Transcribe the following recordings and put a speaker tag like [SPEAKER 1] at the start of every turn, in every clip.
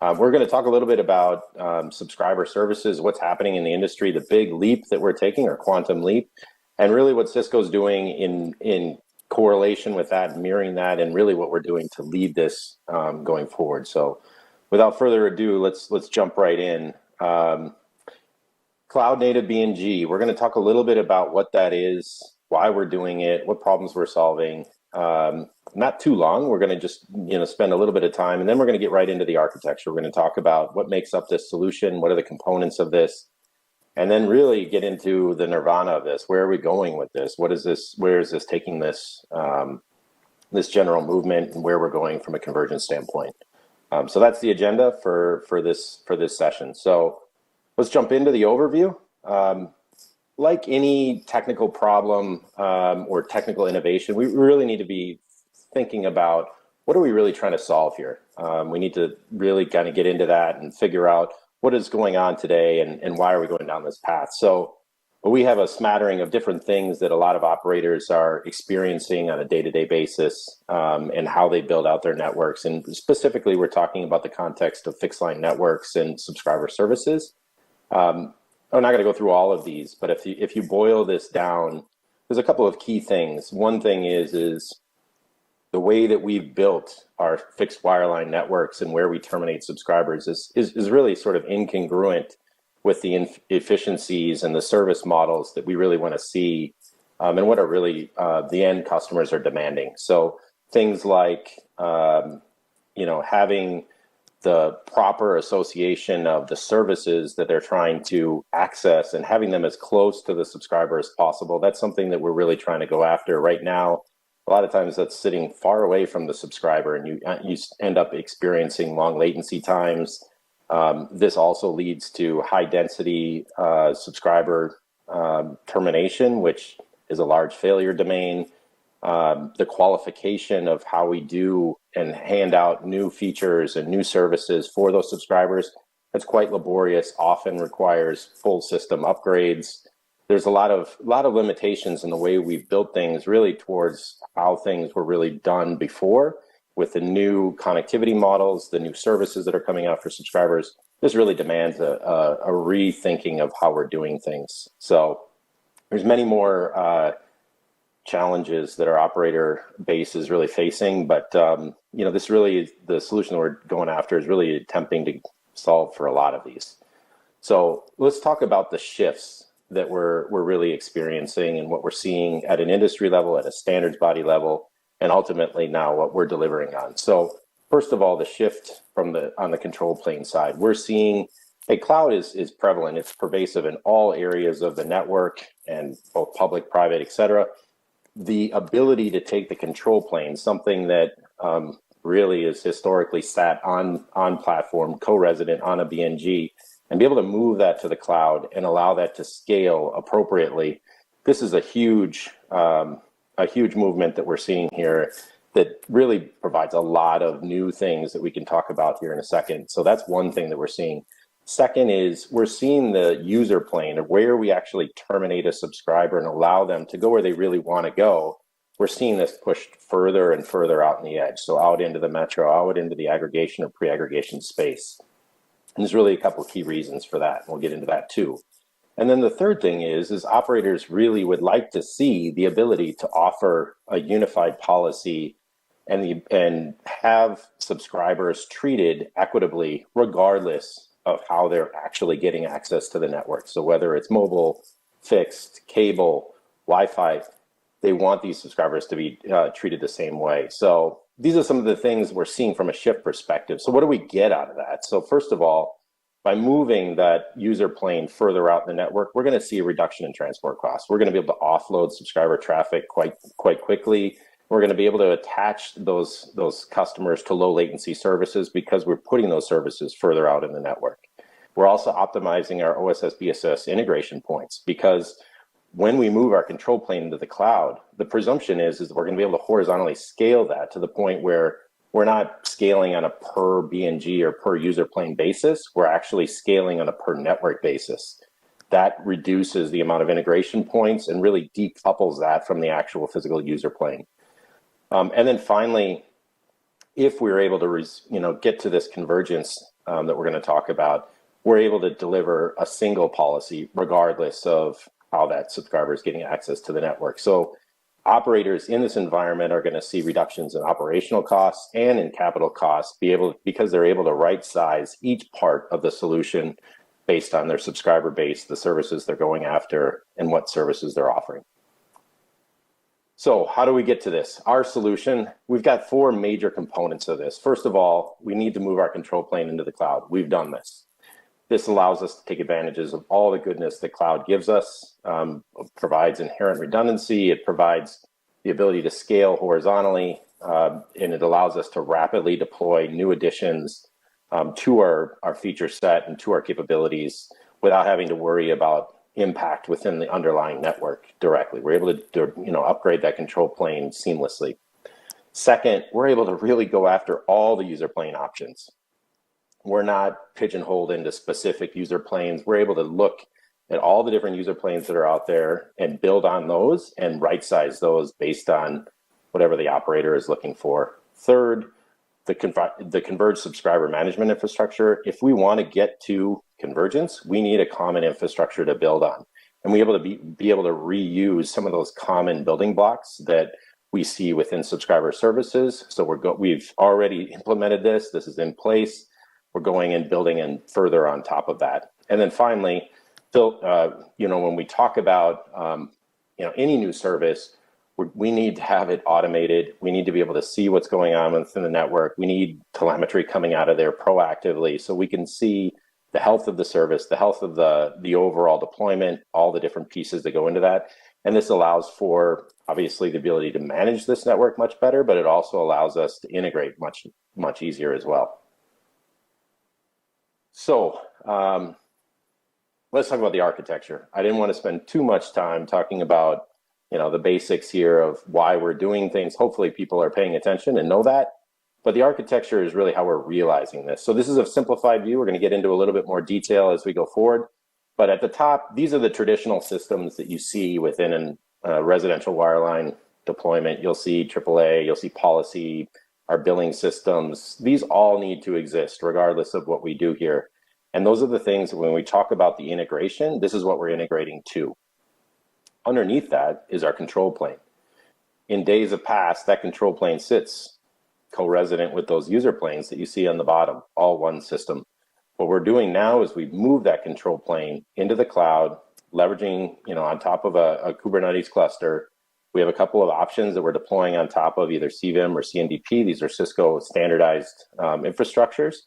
[SPEAKER 1] We're going to talk a little bit about subscriber services, what's happening in the industry, the big leap that we're taking, or quantum leap, and really what Cisco's doing in correlation with that, mirroring that, and really what we're doing to lead this going forward. So without further ado, let's jump right in. Cloud native BNG, we're going to talk a little bit about what that is, why we're doing it, what problems we're solving. Not too long. We're going to just spend a little bit of time, and then we're going to get right into the architecture. We're going to talk about what makes up this solution, what are the components of this, and then really get into the nirvana of this. Where are we going with this? What is this? Where is this taking this this general movement, and where we're going from a convergence standpoint? So that's the agenda for this session. So let's jump into the overview. Like any technical problem or technical innovation, we really need to be thinking about what are we really trying to solve here. We need to really kind of get into that and figure out what is going on today and why are we going down this path. So we have a smattering of different things that a lot of operators are experiencing on a day-to-day basis and how they build out their networks. And specifically, we're talking about the context of fixed line networks and subscriber services. I'm not going to go through all of these, but if you boil this down, there's a couple of key things. One thing is the way that we've built our fixed wireline networks and where we terminate subscribers is really sort of incongruent with the efficiencies and the service models that we really want to see and what are really the end customers are demanding. So things like having the proper association of the services that they're trying to access and having them as close to the subscriber as possible. That's something that we're really trying to go after right now. A lot of times that's sitting far away from the subscriber, and you end up experiencing long latency times. This also leads to high density subscriber termination, which is a large failure domain. The qualification of how we do and hand out new features and new services for those subscribers, that's quite laborious, often requires full system upgrades. There's a lot of limitations in the way we've built things really towards how things were really done before with the new connectivity models, the new services that are coming out for subscribers. This really demands a rethinking of how we're doing things. So there's many more challenges that our operator base is really facing, but this really is the solution that we're going after is really attempting to solve for a lot of these. So let's talk about the shifts that we're really experiencing and what we're seeing at an industry level, at a standards body level, and ultimately now what we're delivering on. So first of all, the shift on the control plane side, we're seeing cloud is prevalent. It's pervasive in all areas of the network and both public, private, et cetera. The ability to take the control plane, something that really is historically sat on platform, co-resident on a BNG, and be able to move that to the cloud and allow that to scale appropriately. This is a huge movement that we're seeing here that really provides a lot of new things that we can talk about here in a second. So that's one thing that we're seeing. Second is we're seeing the user plane of where we actually terminate a subscriber and allow them to go where they really want to go. We're seeing this pushed further and further out in the edge. So out into the metro, out into the aggregation or pre-aggregation space. And there's really a couple of key reasons for that. We'll get into that too. And then the third thing is operators really would like to see the ability to offer a unified policy and have subscribers treated equitably regardless of how they're actually getting access to the network. So whether it's mobile, fixed, cable, Wi-Fi, they want these subscribers to be treated the same way. So these are some of the things we're seeing from a shift perspective. So what do we get out of that? So first of all, by moving that user plane further out in the network, we're going to see a reduction in transport costs. We're going to be able to offload subscriber traffic quite quickly. We're going to be able to attach those customers to low latency services because we're putting those services further out in the network. We're also optimizing our OSS/BSS integration points because when we move our control plane into the cloud, the presumption is that we're going to be able to horizontally scale that to the point where we're not scaling on a per BNG or per user plane basis. We're actually scaling on a per network basis. That reduces the amount of integration points and really decouples that from the actual physical user plane. And then finally, if we're able to get to this convergence that we're going to talk about, we're able to deliver a single policy regardless of how that subscriber is getting access to the network. So operators in this environment are going to see reductions in operational costs and in capital costs, because they're able to right size each part of the solution based on their subscriber base, the services they're going after, and what services they're offering. So how do we get to this? Our solution, we've got 4 major components of this. First of all, we need to move our control plane into the cloud. We've done this. This allows us to take advantages of all the goodness that cloud gives us, provides inherent redundancy, it provides the ability to scale horizontally, and it allows us to rapidly deploy new additions to our feature set and to our capabilities without having to worry about impact within the underlying network directly. We're able to upgrade that control plane seamlessly. Second, we're able to really go after all the user plane options. We're not pigeonholed into specific user planes. We're able to look at all the different user planes that are out there and build on those and right size those based on whatever the operator is looking for. Third, the converged subscriber management infrastructure. If we want to get to convergence, we need a common infrastructure to build on, and we able to be able to reuse some of those common building blocks that we see within subscriber services. So we've already implemented this. This is in place. We're going and building in further on top of that. And then finally, Phil, when we talk about any new service, we need to have it automated. We need to be able to see what's going on within the network. We need telemetry coming out of there proactively so we can see the health of the service, the health of the overall deployment, all the different pieces that go into that. And this allows for, obviously, the ability to manage this network much better, but it also allows us to integrate much, much easier as well. So let's talk about the architecture. I didn't want to spend too much time talking about the basics here of why we're doing things. Hopefully people are paying attention and know that. But the architecture is really how we're realizing this. So this is a simplified view. We're going to get into a little bit more detail as we go forward. But at the top, these are the traditional systems that you see within a residential wireline deployment. You'll see AAA, you'll see policy, our billing systems. These all need to exist regardless of what we do here. And those are the things that when we talk about the integration, this is what we're integrating to. Underneath that is our control plane. In days of past, that control plane sits co-resident with those user planes that you see on the bottom, all one system. What we're doing now is we've moved that control plane into the cloud, leveraging, on top of a Kubernetes cluster. We have a couple of options that we're deploying on top of either CVIM or CNDP. These are Cisco standardized infrastructures.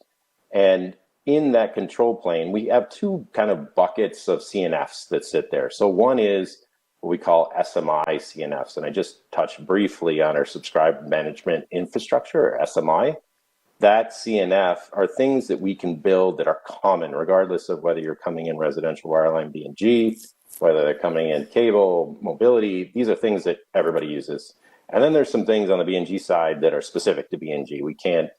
[SPEAKER 1] And in that control plane, we have 2 kind of buckets of CNFs that sit there. So one is what we call SMI CNFs. And I just touched briefly on our subscriber management infrastructure, or SMI. That CNF are things that we can build that are common, regardless of whether you're coming in residential wireline BNG, whether they're coming in cable, mobility. These are things that everybody uses. And then there's some things on the BNG side that are specific to BNG. We can't,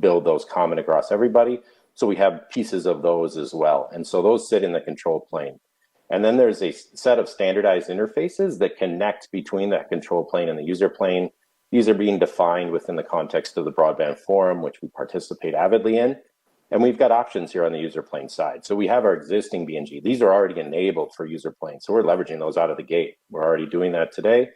[SPEAKER 1] build those common across everybody. So we have pieces of those as well. And so those sit in the control plane. And then there's a set of standardized interfaces that connect between that control plane and the user plane. These are being defined within the context of the Broadband Forum, which we participate avidly in. And we've got options here on the user plane side. So we have our existing BNG. These are already enabled for user planes. So we're leveraging those out of the gate. We're already doing that today.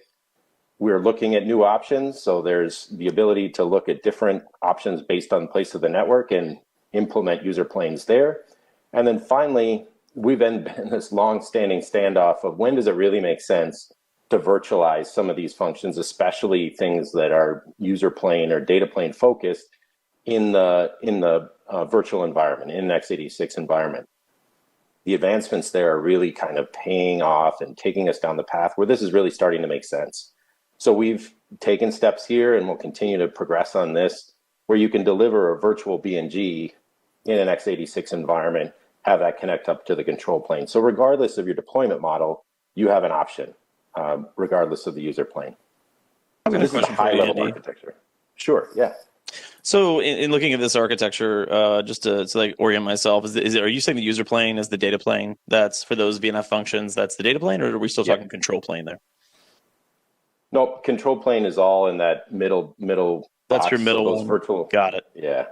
[SPEAKER 1] We're looking at new options. So there's the ability to look at different options based on the place of the network and implement user planes there. And then finally, we've been in this long-standing standoff of when does it really make sense to virtualize some of these functions, especially things that are user plane or data plane focused in the virtual environment, in an x86 environment. The advancements there are really kind of paying off and taking us down the path where this is really starting to make sense. So we've taken steps here and we'll continue to progress on this, where you can deliver a virtual BNG in an x86 environment, have that connect up to the control plane. So regardless of your deployment model, you have an option, regardless of the user plane.
[SPEAKER 2] I've got
[SPEAKER 1] this
[SPEAKER 2] a question
[SPEAKER 1] is a high-level
[SPEAKER 2] for you, Andy.
[SPEAKER 1] architecture. Sure, yeah.
[SPEAKER 2] So in looking at this architecture, just to like orient myself, are you saying the user plane is the data plane that's for those VNF functions, that's the data plane, or are we still talking control plane there?
[SPEAKER 1] Nope, control plane is all in that middle
[SPEAKER 2] That's
[SPEAKER 1] box,
[SPEAKER 2] your middle
[SPEAKER 1] so those
[SPEAKER 2] one.
[SPEAKER 1] virtual.
[SPEAKER 2] Got it.
[SPEAKER 1] Yeah.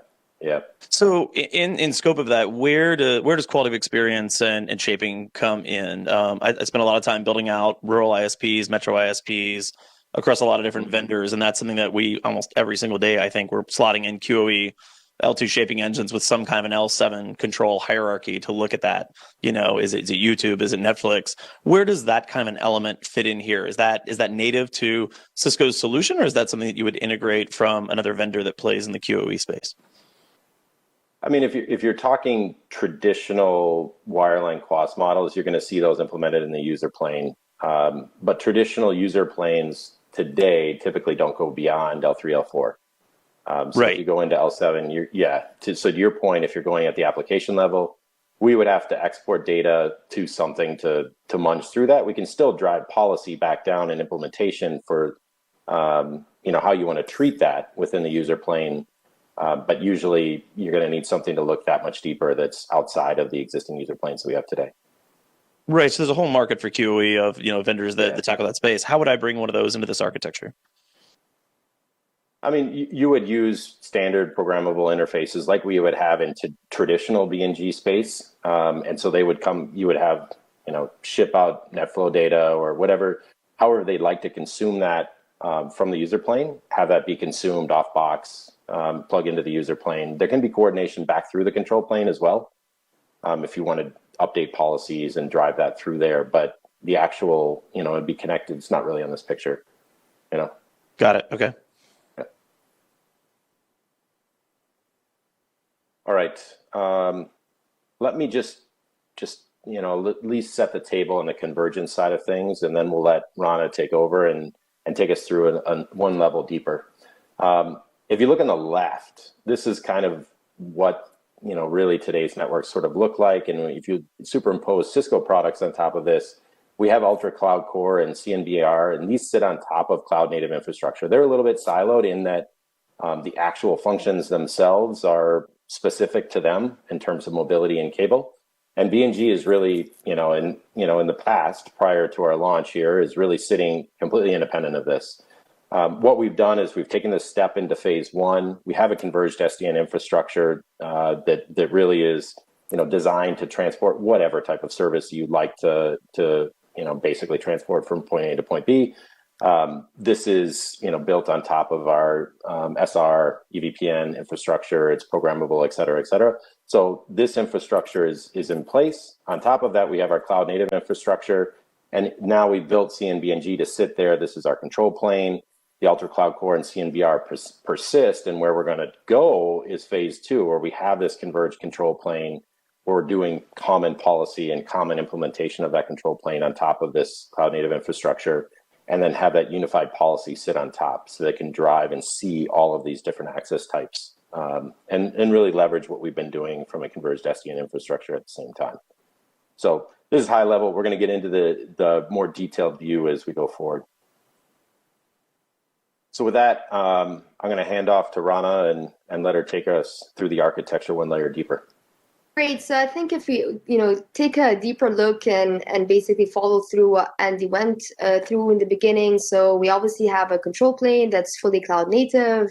[SPEAKER 1] Yeah.
[SPEAKER 2] So in scope of that, where does quality of experience and shaping come in? I spent a lot of time building out rural ISPs, metro ISPs across a lot of different vendors, and that's something that we almost every single day, I think, we're slotting in QoE L2 shaping engines with some kind of an L7 control hierarchy to look at that. Is it YouTube? Is it Netflix? Where does that kind of an element fit in here? Is that native to Cisco's solution, or is that something that you would integrate from another vendor that plays in the QoE space?
[SPEAKER 1] I mean, if you're talking traditional wireline QoS models, you're going to see those implemented in the user plane. But traditional user planes today typically don't go beyond L3, L4. So
[SPEAKER 2] Right.
[SPEAKER 1] if you go into L7, so to your point, if you're going at the application level, we would have to export data to something to munch through that. We can still drive policy back down in implementation for how you want to treat that within the user plane. But usually you're going to need something to look that much deeper that's outside of the existing user planes that we have today.
[SPEAKER 2] Right. So there's a whole market for QoE of vendors that tackle that space. How would I bring one of those into this architecture?
[SPEAKER 1] I mean, you would use standard programmable interfaces like we would have into traditional BNG space. And so they would come, you would have, ship out NetFlow data or whatever, however they'd like to consume that from the user plane, have that be consumed off box, plug into the user plane. There can be coordination back through the control plane as well, if you want to update policies and drive that through there. But the actual, it'd be connected. It's not really on this picture,
[SPEAKER 2] Got it. Okay.
[SPEAKER 1] All right. Let me just at least set the table on the convergence side of things, and then we'll let Rana take over and take us through one level deeper. If you look on the left, this is kind of what really today's networks sort of look like. And if you superimpose Cisco products on top of this, we have Ultra Cloud Core and CNBR, and these sit on top of cloud native infrastructure. They're a little bit siloed in that the actual functions themselves are specific to them in terms of mobility and cable. And BNG is really, in the past, prior to our launch here, is really sitting completely independent of this. What we've done is we've taken this step into phase one. We have a converged SDN infrastructure that really is, designed to transport whatever type of service you'd like to basically transport from point A to point B. This is, built on top of our SR, EVPN infrastructure. It's programmable, et cetera, et cetera. So this infrastructure is in place. On top of that, we have our cloud native infrastructure. And now we've built CNBNG to sit there. This is our control plane. The Ultra Cloud Core and CNBR persist. And where we're going to go is phase two, where we have this converged control plane, where we're doing common policy and common implementation of that control plane on top of this cloud native infrastructure, and then have that unified policy sit on top so they can drive and see all of these different access types, and really leverage what we've been doing from a converged SDN infrastructure at the same time. So this is high level. We're going to get into the more detailed view as we go forward. So with that, I'm going to hand off to Rana and let her take us through the architecture one layer deeper.
[SPEAKER 3] Great. So I think if we, take a deeper look and basically follow through what Andy went through in the beginning. So we obviously have a control plane that's fully cloud native,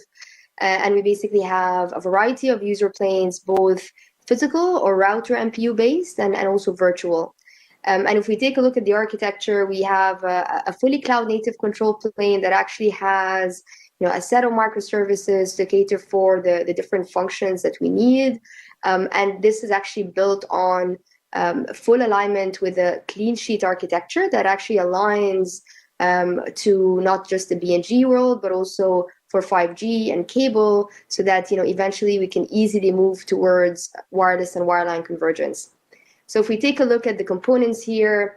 [SPEAKER 3] and we basically have a variety of user planes, both physical or router MPU based and also virtual. And if we take a look at the architecture, we have a fully cloud native control plane that actually has a set of microservices to cater for the different functions that we need. And this is actually built on full alignment with a Cleansheet architecture that actually aligns to not just the BNG world, but also for 5G and cable, so that eventually we can easily move towards wireless and wireline convergence. So if we take a look at the components here,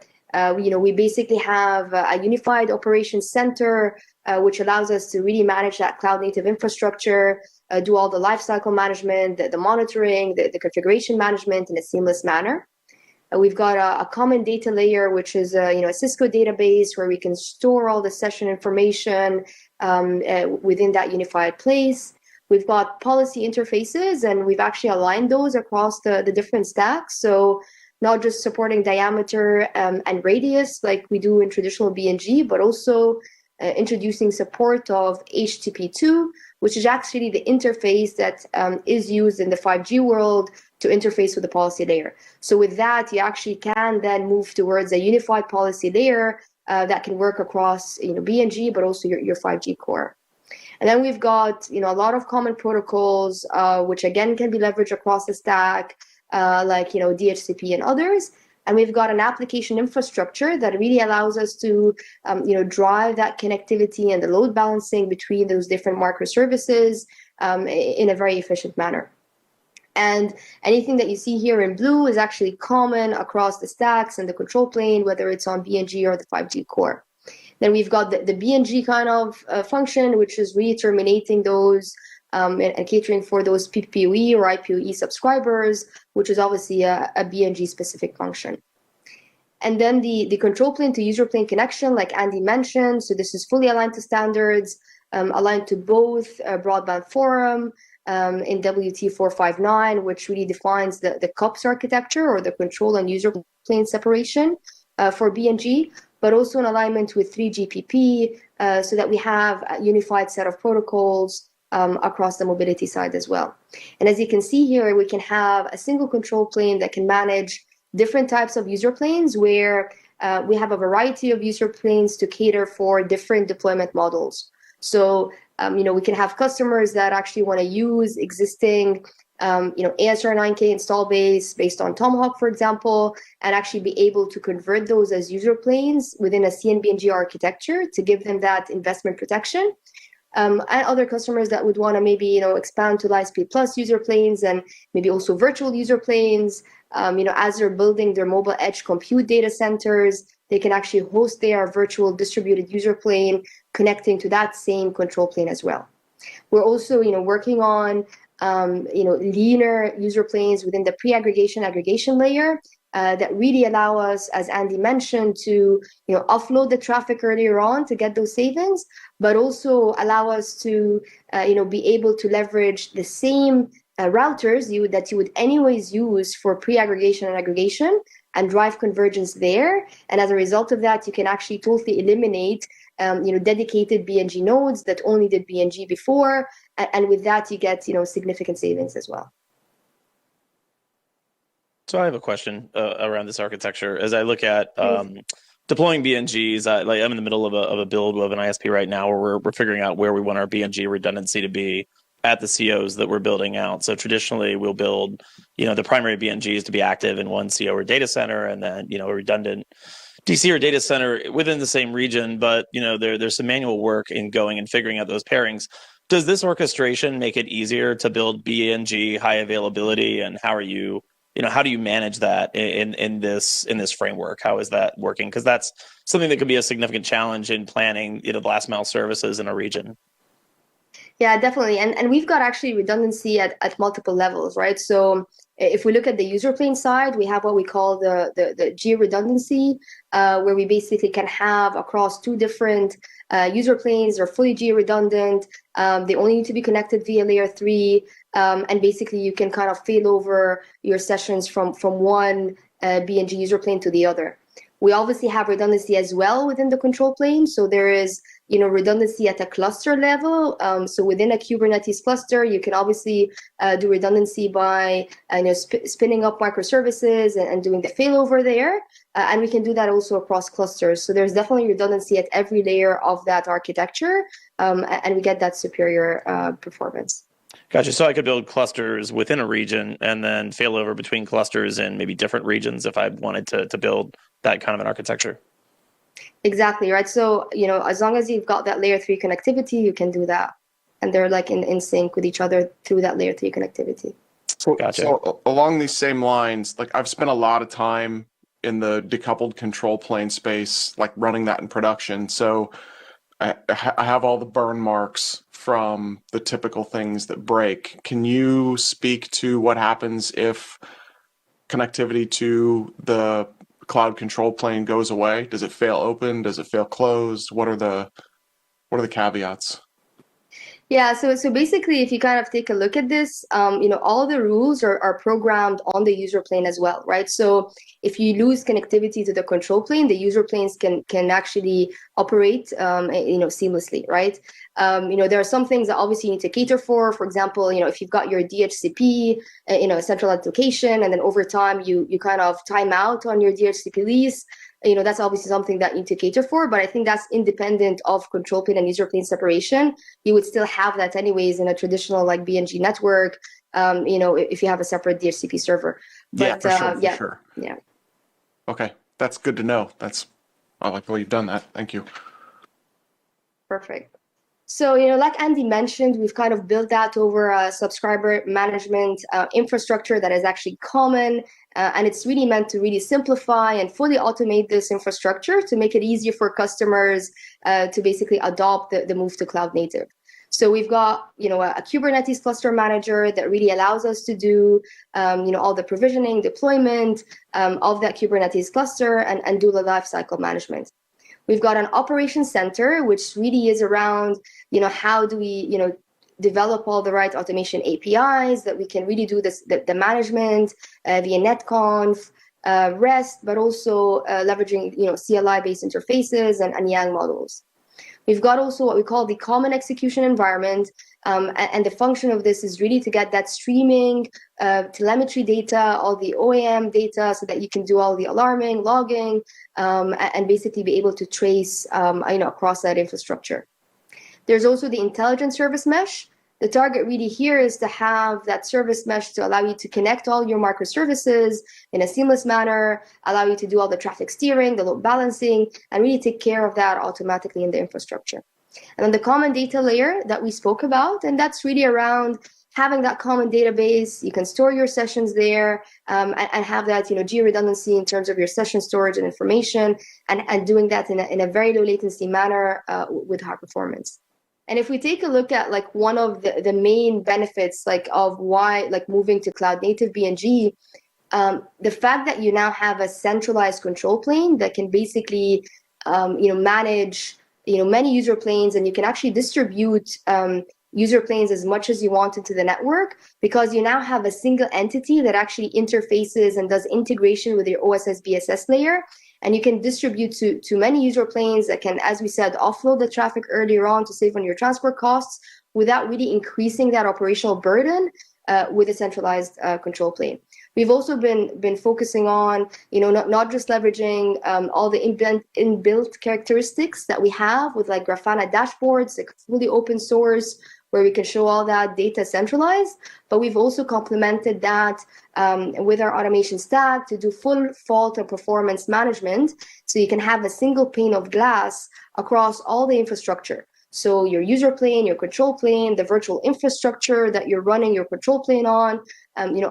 [SPEAKER 3] we basically have a unified operations center, which allows us to really manage that cloud native infrastructure, do all the lifecycle management, the monitoring, the configuration management in a seamless manner. We've got a common data layer, which is a Cisco database where we can store all the session information within that unified place. We've got policy interfaces, and we've actually aligned those across the different stacks. So not just supporting diameter and radius like we do in traditional BNG, but also introducing support of HTTP2 which is actually the interface that is used in the 5G world to interface with the policy layer. So with that, you actually can then move towards a unified policy layer that can work across BNG, but also your 5G core. And then we've got a lot of common protocols, which again can be leveraged across the stack, like DHCP and others. And we've got an application infrastructure that really allows us to drive that connectivity and the load balancing between those different microservices in a very efficient manner. And anything that you see here in blue is actually common across the stacks and the control plane, whether it's on BNG or the 5G core. Then we've got the BNG kind of function, which is really terminating those and catering for those PPPoE or IPoE subscribers, which is obviously a BNG specific function. And then the control plane to user plane connection, like Andy mentioned, so this is fully aligned to standards, aligned to both Broadband Forum in WT459, which really defines the CUPS architecture or the control and user plane separation for BNG, but also in alignment with 3GPP so that we have a unified set of protocols across the mobility side as well. And as you can see here, we can have a single control plane that can manage different types of user planes where we have a variety of user planes to cater for different deployment models. So, we can have customers that actually want to use existing ASR 9K install base based on Tomahawk, for example, and actually be able to convert those as user planes within a CNBNG architecture to give them that investment protection. And other customers that would want to maybe expand to Lightspeed Plus user planes and maybe also virtual user planes. As they're building their mobile edge compute data centers, they can actually host their virtual distributed user plane connecting to that same control plane as well. We're also working on leaner user planes within the pre-aggregation aggregation layer that really allow us, as Andy mentioned, to offload the traffic earlier on to get those savings, but also allow us to be able to leverage the same routers that you would anyways use for pre-aggregation and aggregation and drive convergence there. And as a result of that, you can actually totally eliminate dedicated BNG nodes that only did BNG before. And with that, you get significant savings as well.
[SPEAKER 2] So I have a question around this architecture. As I look at deploying BNGs, I'm in the middle of a build of an ISP right now where we're figuring out where we want our BNG redundancy to be at the COs that we're building out. So traditionally, we'll build the primary BNGs to be active in one CO or data center, and then a redundant DC or data center within the same region. But there's some manual work in going and figuring out those pairings. Does this orchestration make it easier to build BNG high availability, and how do you manage that in this framework? How is that working? Because that's something that could be a significant challenge in planning last mile services in a region.
[SPEAKER 3] Yeah, definitely. And we've got actually redundancy at multiple levels, right? So if we look at the user plane side, we have what we call the geo redundancy, where we basically can have across two different user planes. They're fully geo redundant. They only need to be connected via layer 3. And basically you can kind of fail over your sessions from one BNG user plane to the other. We obviously have redundancy as well within the control plane. So there is redundancy at a cluster level. So within a Kubernetes cluster, you can obviously do redundancy by spinning up microservices and doing the failover there. And we can do that also across clusters. So there's definitely redundancy at every layer of that architecture. And we get that superior performance.
[SPEAKER 2] Gotcha. So I could build clusters within a region and then failover between clusters in maybe different regions if I wanted to build that kind of an architecture.
[SPEAKER 3] Exactly, right? So, as long as you've got that layer 3 connectivity, you can do that. And they're like in sync with each other through that layer 3 connectivity.
[SPEAKER 2] Gotcha.
[SPEAKER 4] So along these same lines, I've spent a lot of time in the decoupled control plane space, running that in production. So I have all the burn marks from the typical things that break. Can you speak to what happens if connectivity to the cloud control plane goes away? Does it fail open? Does it fail closed? What are the caveats?
[SPEAKER 3] Yeah, so basically, if you kind of take a look at this, all the rules are programmed on the user plane as well, right? So if you lose connectivity to the control plane, the user planes can actually operate, seamlessly, right? There are some things that obviously you need to cater for. For example, if you've got your DHCP, a centralized location, and then over time you kind of time out on your DHCP lease. That's obviously something that you need to cater for, but I think that's independent of control plane and user plane separation. You would still have that anyways in a traditional like BNG network, if you have a separate DHCP server. But
[SPEAKER 4] for sure.
[SPEAKER 3] Yeah.
[SPEAKER 4] Okay, that's good to know. I like the way you've done that. Thank you.
[SPEAKER 3] Perfect. So, like Andy mentioned, we've kind of built that over a subscriber management infrastructure that is actually common. And it's really meant to really simplify and fully automate this infrastructure to make it easier for customers to basically adopt the move to cloud native. So we've got, a Kubernetes cluster manager that really allows us to do, all the provisioning, deployment of that Kubernetes cluster and do the lifecycle management. We've got an operations center, which really is around, how do we, develop all the right automation APIs that we can really do the management via netconf, REST, but also leveraging, CLI-based interfaces and YANG models. We've got also what we call the common execution environment, and the function of this is really to get that streaming, telemetry data, all the OAM data, so that you can do all the alarming, logging, and basically be able to trace, across that infrastructure. There's also the intelligent service mesh. The target really here is to have that service mesh to allow you to connect all your microservices in a seamless manner, allow you to do all the traffic steering, the load balancing, and really take care of that automatically in the infrastructure. And then the common data layer that we spoke about, and that's really around having that common database. You can store your sessions there and have that, geo-redundancy in terms of your session storage and information, and doing that in a very low latency manner with high performance. And if we take a look at like one of the main benefits of why moving to cloud native BNG, the fact that you now have a centralized control plane that can basically manage many user planes, and you can actually distribute user planes as much as you want into the network, because you now have a single entity that actually interfaces and does integration with your OSS BSS layer. And you can distribute to many user planes that can, as we said, offload the traffic earlier on to save on your transport costs without really increasing that operational burden with a centralized control plane. We've also been focusing on, not just leveraging all the inbuilt characteristics that we have with like Grafana dashboards, like fully open source, where we can show all that data centralized, but we've also complemented that with our automation stack to do full fault and performance management, so you can have a single pane of glass across all the infrastructure. So your user plane, your control plane, the virtual infrastructure that you're running your control plane on,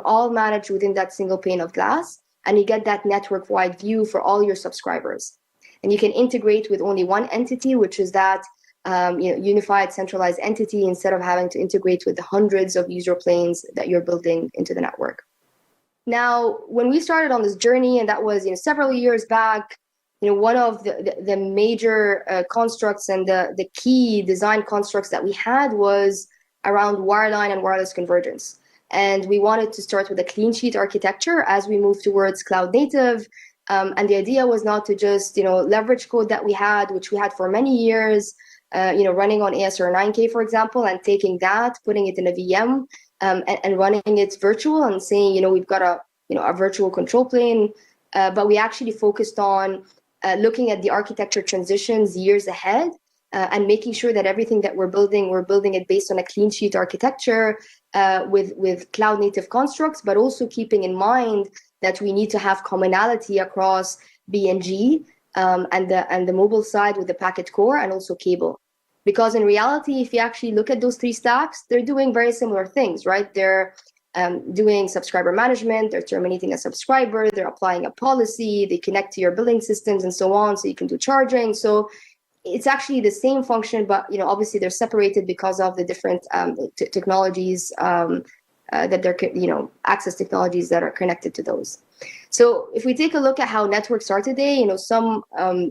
[SPEAKER 3] all managed within that single pane of glass, and you get that network-wide view for all your subscribers. And you can integrate with only one entity, which is that unified centralized entity, instead of having to integrate with the hundreds of user planes that you're building into the network. Now, when we started on this journey, and that was several years back, one of the major constructs and the key design constructs that we had was around wireline and wireless convergence. And we wanted to start with a clean sheet architecture as we move towards cloud native. And the idea was not to just leverage code that we had, which we had for many years, running on ASR 9K, for example, and taking that, putting it in a VM, and running it virtual and saying, we've got a virtual control plane. But we actually focused on looking at the architecture transitions years ahead and making sure that everything that we're building it based on a clean sheet architecture with cloud native constructs, but also keeping in mind that we need to have commonality across BNG and the mobile side with the packet core and also cable. Because in reality, if you actually look at those three stacks, they're doing very similar things, right? They're doing subscriber management, they're terminating a subscriber, they're applying a policy, they connect to your billing systems and so on, so you can do charging. So it's actually the same function, but obviously they're separated because of the different technologies that they're access technologies that are connected to those. So if we take a look at how networks are today, some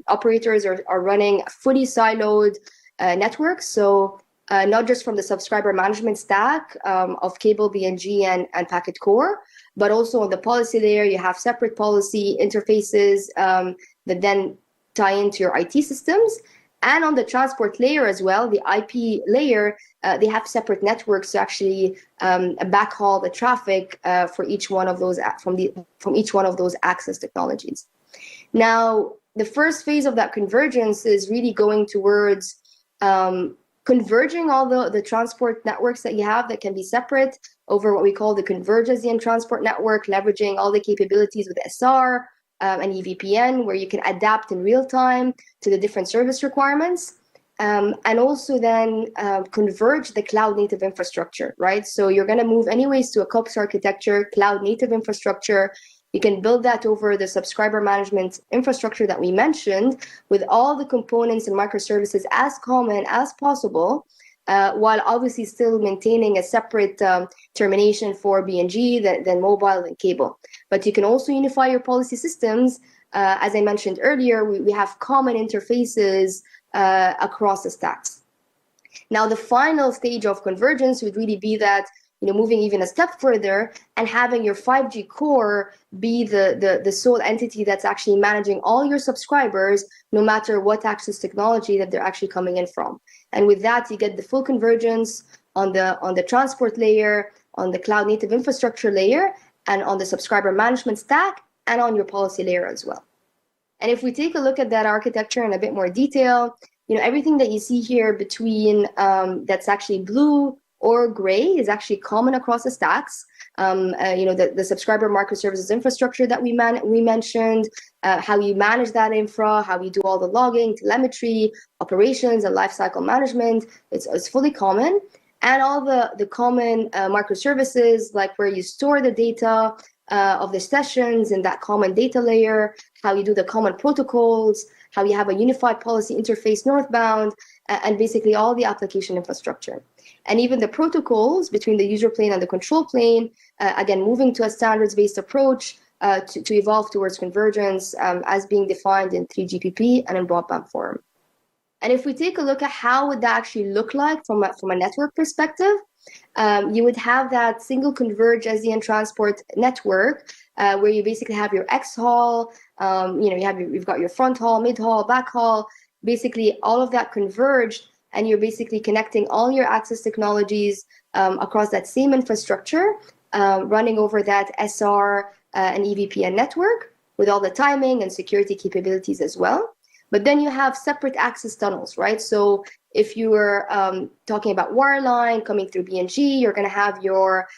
[SPEAKER 3] operators are running fully siloed networks. So not just from the subscriber management stack of cable, BNG, and packet core, but also on the policy layer, you have separate policy interfaces that then tie into your IT systems. And on the transport layer as well, the IP layer, they have separate networks to actually backhaul the traffic for each one of those from each one of those access technologies. Now, the first phase of that convergence is really going towards converging all the transport networks that you have that can be separate over what we call the Converged SDN transport network, leveraging all the capabilities with SR and EVPN, where you can adapt in real time to the different service requirements. And also then converge the cloud native infrastructure, right? So you're going to move anyways to a COPS architecture, cloud native infrastructure. You can build that over the subscriber management infrastructure that we mentioned with all the components and microservices as common as possible, while obviously still maintaining a separate termination for BNG, then mobile, and cable. But you can also unify your policy systems. As I mentioned earlier, we have common interfaces across the stacks. Now, the final stage of convergence would really be that, moving even a step further and having your 5G core be the sole entity that's actually managing all your subscribers, no matter what access technology that they're actually coming in from. And with that, you get the full convergence on the transport layer, on the cloud native infrastructure layer, and on the subscriber management stack, and on your policy layer as well. And if we take a look at that architecture in a bit more detail, everything that you see here between that's actually blue or gray is actually common across the stacks. The subscriber microservices infrastructure that we mentioned, how you manage that infra, how you do all the logging, telemetry, operations, and lifecycle management, it's fully common. And all the common microservices, like where you store the data of the sessions in that common data layer, how you do the common protocols, how you have a unified policy interface northbound, and basically all the application infrastructure. And even the protocols between the user plane and the control plane, again, moving to a standards-based approach to evolve towards convergence as being defined in 3GPP and in broadband form. And if we take a look at how would that actually look like from a network perspective, you would have that single converged SDN transport network where you basically have your X haul, you've got your front haul, mid haul, back haul, basically all of that converged, and you're basically connecting all your access technologies across that same infrastructure, running over that SR and EVPN network with all the timing and security capabilities as well. But then you have separate access tunnels, right? So if you were talking about wireline coming through BNG, you're going to have your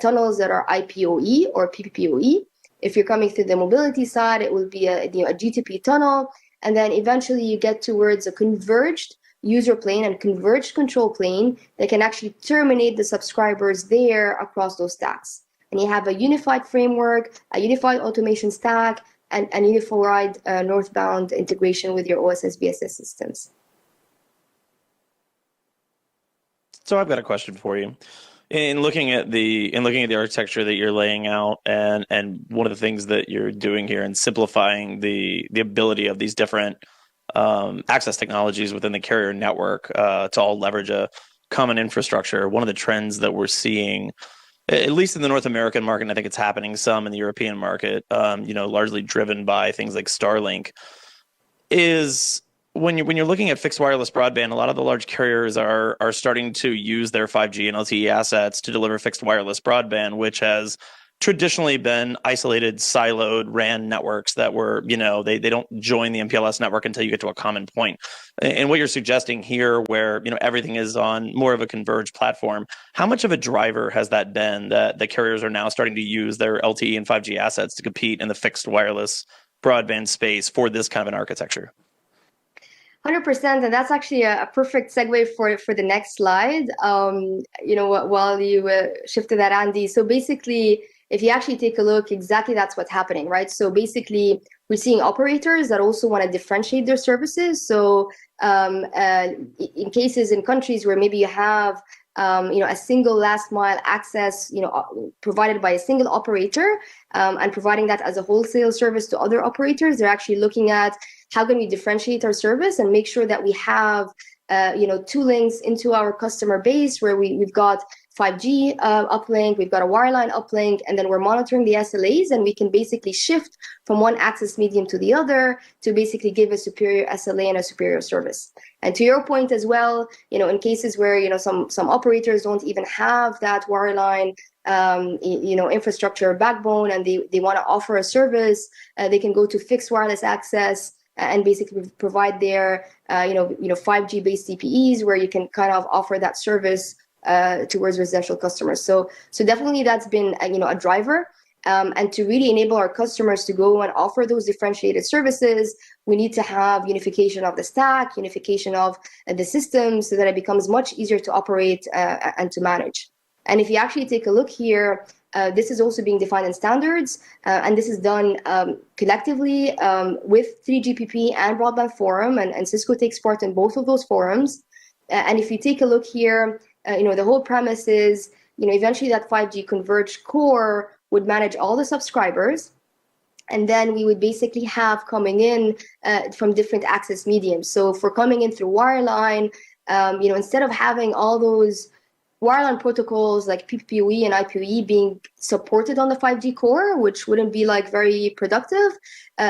[SPEAKER 3] tunnels that are IPOE or PPPoE. If you're coming through the mobility side, it will be a GTP tunnel. And then eventually you get towards a converged user plane and converged control plane that can actually terminate the subscribers there across those stacks. And you have a unified framework, a unified automation stack, and unified northbound integration with your OSS BSS systems.
[SPEAKER 2] So I've got a question for you. In looking at the architecture that you're laying out, and one of the things that you're doing here in simplifying the ability of these different access technologies within the carrier network to all leverage a common infrastructure, one of the trends that we're seeing, at least in the North American market, and I think it's happening some in the European market, largely driven by things like Starlink, is when you're looking at fixed wireless broadband, a lot of the large carriers are starting to use their 5G and LTE assets to deliver fixed wireless broadband, which has traditionally been isolated, siloed RAN networks that were, they don't join the MPLS network until you get to a common point. And what you're suggesting here, where everything is on more of a converged platform, how much of a driver has that been that the carriers are now starting to use their LTE and 5G assets to compete in the fixed wireless broadband space for this kind of an architecture?
[SPEAKER 3] 100%, and that's actually a perfect segue for the next slide. While you shifted that, Andy. So basically, if you actually take a look, exactly that's what's happening, right? So basically, we're seeing operators that also want to differentiate their services. So in cases in countries where maybe you have a single last mile access, provided by a single operator, and providing that as a wholesale service to other operators, they're actually looking at how can we differentiate our service and make sure that we have two links into our customer base where we've got 5G uplink, we've got a wireline uplink, and then we're monitoring the SLAs, and we can basically shift from one access medium to the other to basically give a superior SLA and a superior service. And to your point as well, in cases where some operators don't even have that wireline infrastructure backbone, and they want to offer a service, they can go to fixed wireless access and basically provide their 5G based CPEs where you can kind of offer that service towards residential customers. So definitely that's been a driver. And to really enable our customers to go and offer those differentiated services, we need to have unification of the stack, unification of the system, so that it becomes much easier to operate and to manage. And if you actually take a look here, this is also being defined in standards, and this is done collectively with 3GPP and Broadband Forum, and Cisco takes part in both of those forums. And if you take a look here, the whole premise is, eventually that 5G converged core would manage all the subscribers, and then we would basically have coming in from different access mediums. So for coming in through wireline, instead of having all those wireline protocols like PPPoE and IPoE being supported on the 5G core, which wouldn't be very productive,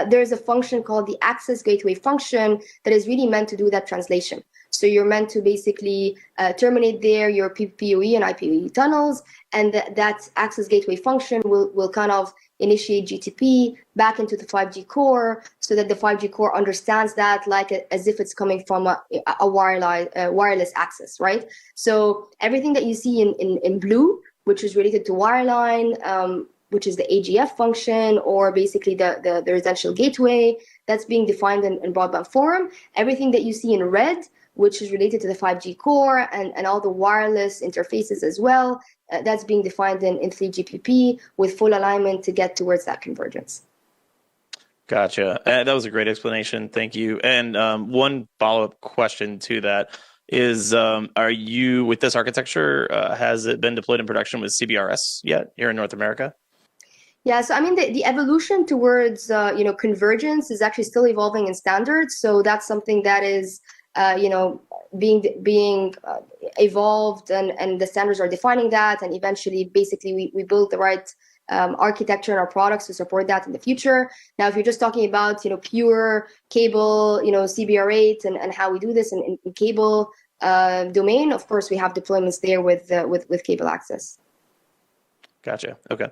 [SPEAKER 3] there's a function called the access gateway function that is really meant to do that translation. So you're meant to basically terminate there your PPPoE and IPoE tunnels, and that access gateway function will kind of initiate GTP back into the 5G core, so that the 5G core understands that as if it's coming from a wireless access, right? So everything that you see in blue, which is related to wireline, which is the AGF function, or basically the residential gateway, that's being defined in Broadband Forum. Everything that you see in red, which is related to the 5G core and all the wireless interfaces as well, that's being defined in 3GPP with full alignment to get towards that convergence.
[SPEAKER 2] Gotcha. That was a great explanation. Thank you. And one follow-up question to that is, are you, with this architecture, has it been deployed in production with CBRS yet here in North America?
[SPEAKER 3] Yeah, so I mean, the evolution towards convergence is actually still evolving in standards. So that's something that is being evolved, and the standards are defining that, and eventually basically we build the right architecture in our products to support that in the future. Now, if you're just talking about pure cable, CBR8 and how we do this in cable domain, of course we have deployments there with cable access.
[SPEAKER 2] Gotcha. Okay.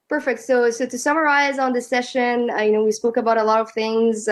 [SPEAKER 3] Perfect. So to summarize on this session, we spoke about a lot of things.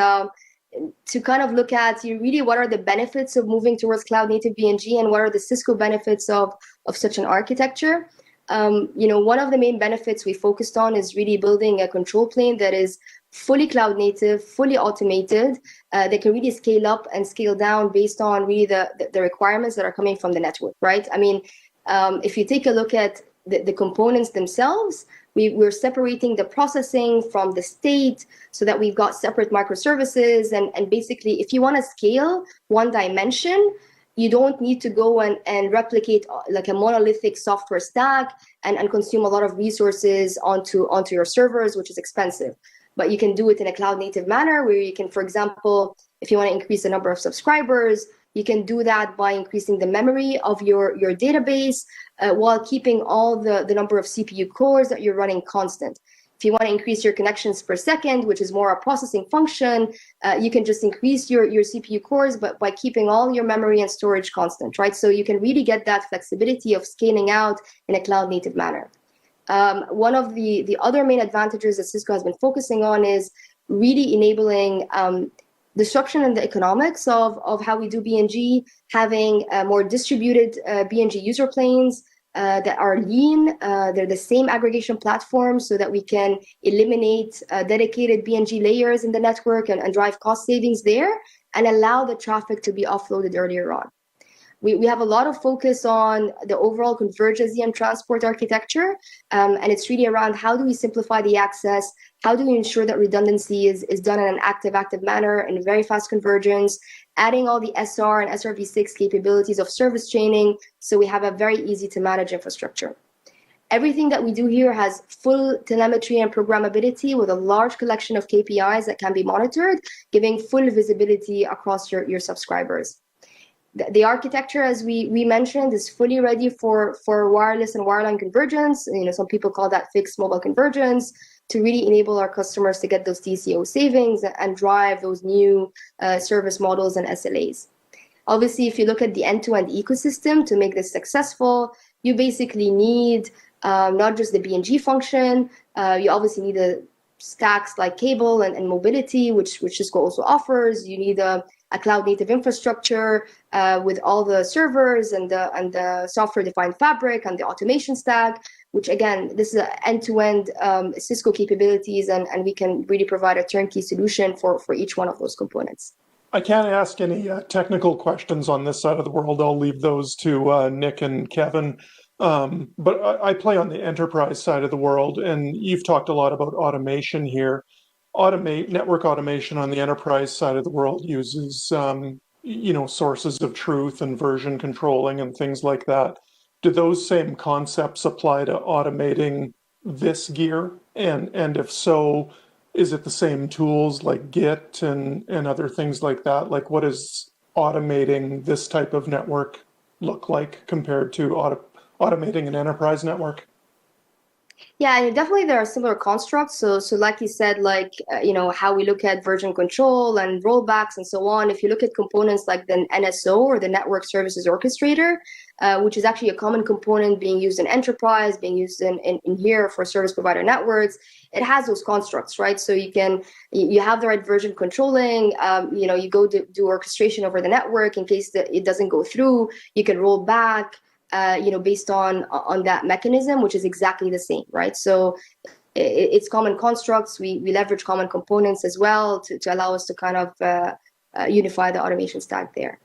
[SPEAKER 3] To kind of look at really what are the benefits of moving towards cloud native BNG, and what are the Cisco benefits of such an architecture. One of the main benefits we focused on is really building a control plane that is fully cloud native, fully automated, that can really scale up and scale down based on really the requirements that are coming from the network, right? I mean, if you take a look at the components themselves, we're separating the processing from the state so that we've got separate microservices. And basically, if you want to scale one dimension, you don't need to go and replicate like a monolithic software stack and consume a lot of resources onto your servers, which is expensive. But you can do it in a cloud native manner where you can, for example, if you want to increase the number of subscribers, you can do that by increasing the memory of your database while keeping all the number of CPU cores that you're running constant. If you want to increase your connections per second, which is more a processing function, you can just increase your CPU cores, but by keeping all your memory and storage constant, right? So you can really get that flexibility of scaling out in a cloud native manner. One of the other main advantages that Cisco has been focusing on is really enabling disruption in the economics of how we do BNG, having more distributed BNG user planes that are lean. They're the same aggregation platform so that we can eliminate dedicated BNG layers in the network and drive cost savings there and allow the traffic to be offloaded earlier on. We have a lot of focus on the overall converged SDN transport architecture, and it's really around how do we simplify the access, how do we ensure that redundancy is done in an active manner and very fast convergence, adding all the SR and SRv6 capabilities of service chaining, so we have a very easy to manage infrastructure. Everything that we do here has full telemetry and programmability with a large collection of KPIs that can be monitored, giving full visibility across your subscribers. the architecture, as we mentioned, is fully ready for wireless and wireline convergence. Some people call that fixed mobile convergence, to really enable our customers to get those TCO savings and drive those new service models and SLAs. Obviously, if you look at the end-to-end ecosystem to make this successful, you basically need not just the BNG function, you obviously need the stacks like cable and mobility, which Cisco also offers. You need a cloud-native infrastructure with all the servers and the software-defined fabric and the automation stack, which again, this is an end-to-end Cisco capabilities, and we can really provide a turnkey solution for each one of those components.
[SPEAKER 5] I can't ask any technical questions on this side of the world. I'll leave those to Nick and Kevin. But I play on the enterprise side of the world, and you've talked a lot about automation here. Network automation on the enterprise side of the world uses, sources of truth and version controlling and things like that. Do those same concepts apply to automating this gear? And if so, is it the same tools like Git and other things like that? Like, what does automating this type of network look like compared to automating an enterprise network?
[SPEAKER 3] Yeah, and definitely there are similar constructs. So like you said, how we look at version control and rollbacks and so on. If you look at components like the NSO, or the Network Services Orchestrator, which is actually a common component being used in enterprise, being used in here for service provider networks, it has those constructs, right? So you have the right version controlling. You go do orchestration over the network in case that it doesn't go through. You can roll back. Based on that mechanism, which is exactly the same, right? So it's common constructs. We leverage common components as well to allow us to kind of unify the automation stack there.